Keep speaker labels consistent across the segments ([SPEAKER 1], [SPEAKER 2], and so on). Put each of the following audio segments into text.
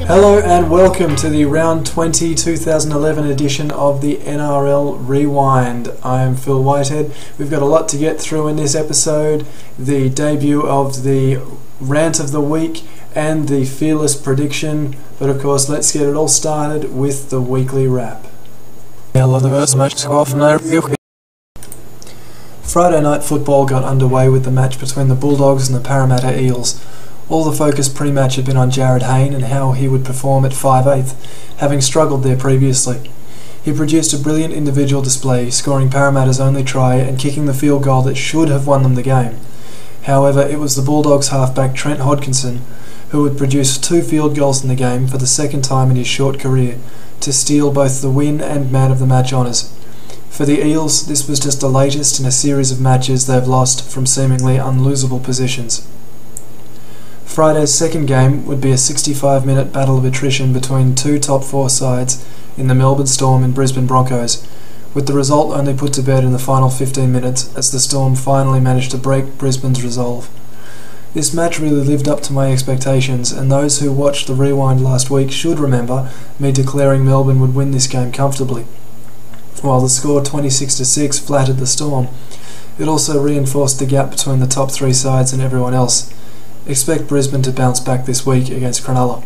[SPEAKER 1] Hello and welcome to the Round 20 2011 edition of the NRL Rewind. I am Phil Whitehead. We've got a lot to get through in this episode, the debut of the Rant of the Week and the Fearless Prediction, but of course let's get it all started with the weekly wrap. Friday night football got underway with the match between the Bulldogs and the Parramatta Eels. All the focus pre-match had been on Jared Hayne and how he would perform at 5'8", having struggled there previously. He produced a brilliant individual display, scoring Parramatta's only try and kicking the field goal that should have won them the game. However, it was the Bulldogs halfback Trent Hodkinson who would produce 2 field goals in the game for the second time in his short career, to steal both the win and man of the match honours. For the Eels, this was just the latest in a series of matches they've lost from seemingly unlosable positions. Friday's second game would be a 65-minute battle of attrition between 2 top 4 sides in the Melbourne Storm and Brisbane Broncos, with the result only put to bed in the final 15 minutes as the Storm finally managed to break Brisbane's resolve. This match really lived up to my expectations, and those who watched the Rewind last week should remember me declaring Melbourne would win this game comfortably. While the score 26-6 flattered the Storm, it also reinforced the gap between the top 3 sides and everyone else. Expect Brisbane to bounce back this week against Cronulla.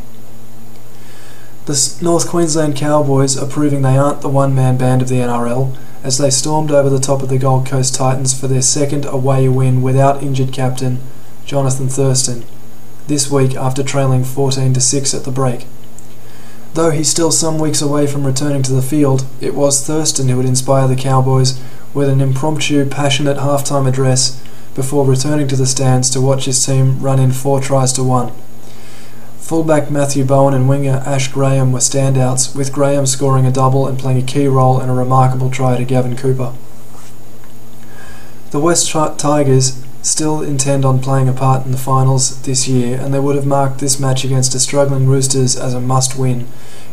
[SPEAKER 1] The North Queensland Cowboys are proving they aren't the one-man band of the NRL, as they stormed over the top of the Gold Coast Titans for their second away win without injured captain Jonathan Thurston, this week after trailing 14-6 at the break. Though he's still some weeks away from returning to the field, it was Thurston who would inspire the Cowboys with an impromptu, passionate halftime address before returning to the stands to watch his team run in 4 tries to 1. Fullback Matthew Bowen and winger Ash Graham were standouts, with Graham scoring a double and playing a key role in a remarkable try to Gavin Cooper. The West Tigers still intend on playing a part in the finals this year, and they would have marked this match against a struggling Roosters as a must-win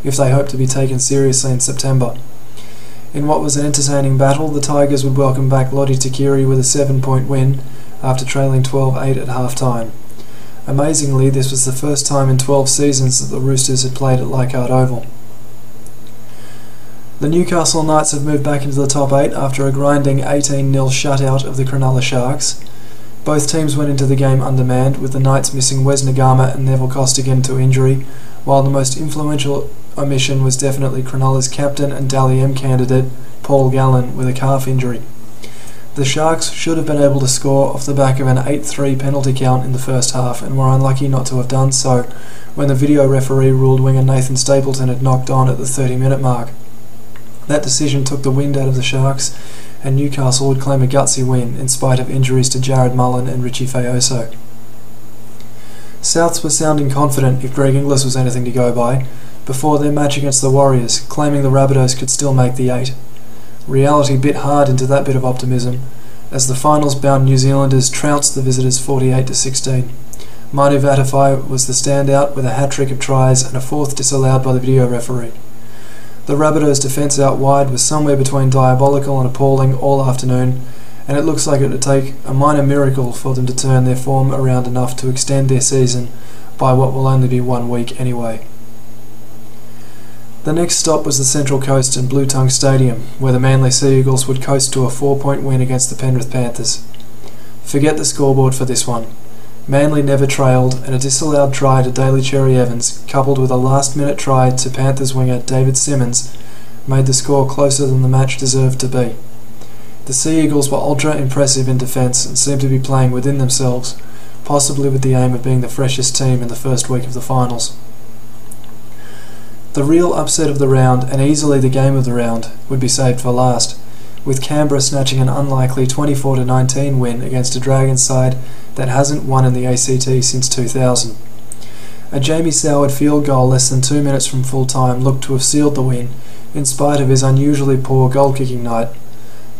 [SPEAKER 1] if they hope to be taken seriously in September. In what was an entertaining battle, the Tigers would welcome back Lottie Takiri with a 7-point win after trailing 12-8 at half-time. Amazingly, this was the first time in 12 seasons that the Roosters had played at Leichhardt Oval. The Newcastle Knights have moved back into the top 8 after a grinding 18-0 shutout of the Cronulla Sharks. Both teams went into the game undermanned, with the Knights missing Wes Nagama and Neville Costigan to injury, while the most influential omission was definitely Cronulla's captain and Dally M candidate, Paul Gallen, with a calf injury. The Sharks should have been able to score off the back of an 8-3 penalty count in the first half, and were unlucky not to have done so when the video referee ruled winger Nathan Stapleton had knocked on at the 30-minute mark. That decision took the wind out of the Sharks, and Newcastle would claim a gutsy win in spite of injuries to Jared Mullen and Richie Faoso. Souths were sounding confident, if Greg Inglis was anything to go by, before their match against the Warriors, claiming the Rabbitohs could still make the 8. Reality bit hard into that bit of optimism, as the finals-bound New Zealanders trounced the visitors 48-16. Manu Vatuvei was the standout with a hat-trick of tries and a 4th disallowed by the video referee. The Rabbitohs' defence out wide was somewhere between diabolical and appalling all afternoon, and it looks like it would take a minor miracle for them to turn their form around enough to extend their season by what will only be 1 week anyway. The next stop was the Central Coast and Blue Tongue Stadium, where the Manly Sea Eagles would coast to a 4-point win against the Penrith Panthers. Forget the scoreboard for this one. Manly never trailed, and a disallowed try to Daly Cherry Evans, coupled with a last-minute try to Panthers winger David Simmons, made the score closer than the match deserved to be. The Sea Eagles were ultra-impressive in defence and seemed to be playing within themselves, possibly with the aim of being the freshest team in the first week of the finals. The real upset of the round, and easily the game of the round, would be saved for last, with Canberra snatching an unlikely 24-19 win against a Dragons side that hasn't won in the ACT since 2000. A Jamie Soward field goal less than 2 minutes from full-time looked to have sealed the win, in spite of his unusually poor goal-kicking night,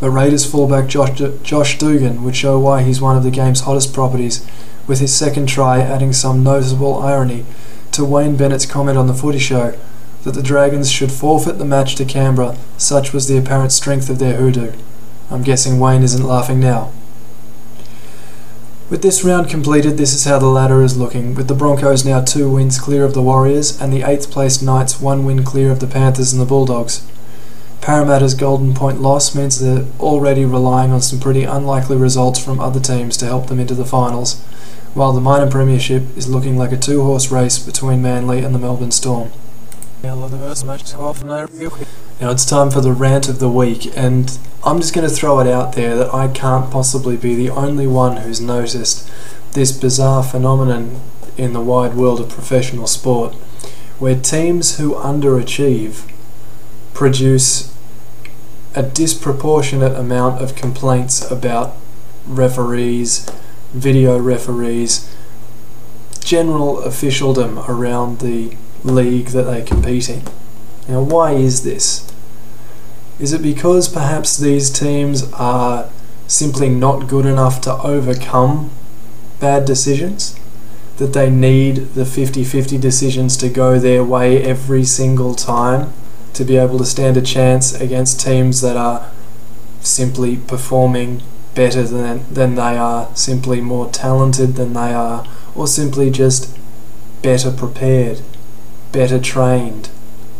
[SPEAKER 1] but Raiders fullback Josh Dugan would show why he's one of the game's hottest properties, with his second try adding some noticeable irony to Wayne Bennett's comment on the Footy Show that the Dragons should forfeit the match to Canberra, such was the apparent strength of their hoodoo. I'm guessing Wayne isn't laughing now. With this round completed, this is how the ladder is looking, with the Broncos now 2 wins clear of the Warriors and the 8th placed Knights 1 win clear of the Panthers and the Bulldogs. Parramatta's golden point loss means they're already relying on some pretty unlikely results from other teams to help them into the finals, while the minor premiership is looking like a 2-horse race between Manly and the Melbourne Storm. Now it's time for the rant of the week, and I'm just going to throw it out there that I can't possibly be the only one who's noticed this bizarre phenomenon in the wide world of professional sport, where teams who underachieve produce a disproportionate amount of complaints about referees, video referees, general officialdom around the league that they compete in. Now, why is this? Is it because perhaps these teams are simply not good enough to overcome bad decisions? That they need the 50-50 decisions to go their way every single time to be able to stand a chance against teams that are simply performing better than they are, simply more talented than they are, or simply just better prepared, better trained?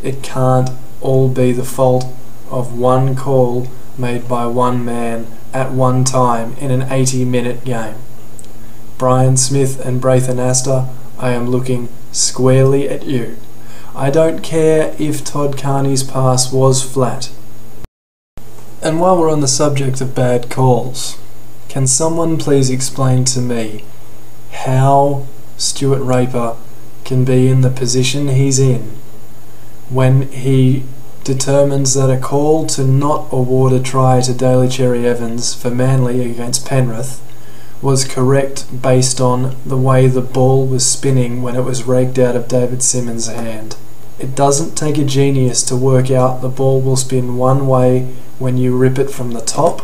[SPEAKER 1] It can't all be the fault of one call made by one man at one time in an 80-minute game. Brian Smith and Braithen Astor, I am looking squarely at you. I don't care if Todd Carney's pass was flat. And while we're on the subject of bad calls, can someone please explain to me how Stuart Raper can be in the position he's in when he determines that a call to not award a try to Daly Cherry Evans for Manly against Penrith was correct based on the way the ball was spinning when it was raked out of David Simmons' hand. It doesn't take a genius to work out the ball will spin one way when you rip it from the top,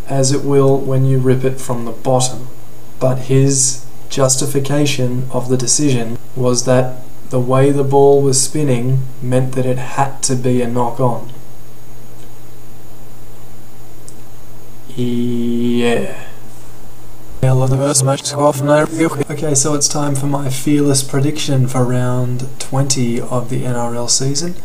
[SPEAKER 1] as it will when you rip it from the bottom. But his justification of the decision was that the way the ball was spinning meant that it had to be a knock-on. Yeah. Okay, so it's time for my fearless prediction for round 20 of the NRL season.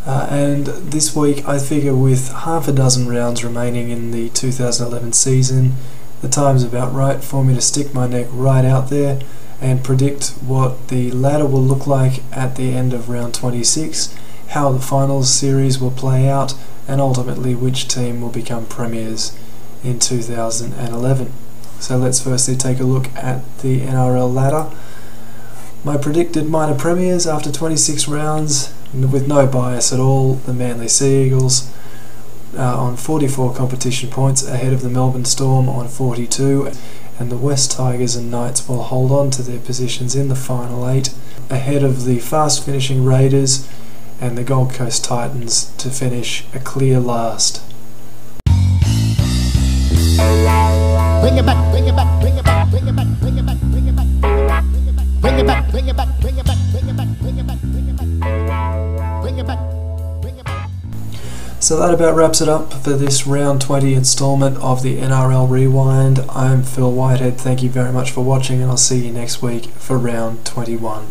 [SPEAKER 1] And this week I figure with half a dozen rounds remaining in the 2011 season, the time's about right for me to stick my neck right out there and predict what the ladder will look like at the end of round 26, how the finals series will play out, and ultimately which team will become premiers in 2011. So let's firstly take a look at the NRL ladder. My predicted minor premiers after 26 rounds, with no bias at all, the Manly Sea Eagles on 44 competition points ahead of the Melbourne Storm on 42, and the West Tigers and Knights will hold on to their positions in the final 8 ahead of the fast finishing Raiders and the Gold Coast Titans to finish a clear last.
[SPEAKER 2] Bring it back, bring it back, bring it back, bring it back, bring it back, bring it back, bring it back, bring it back, bring it back, bring it back, bring it back, bring it back, bring it back, bring it back.
[SPEAKER 1] So that about wraps it up for this round 20 installment of the NRL Rewind. I'm Phil Whitehead, thank you very much for watching, and I'll see you next week for round 21.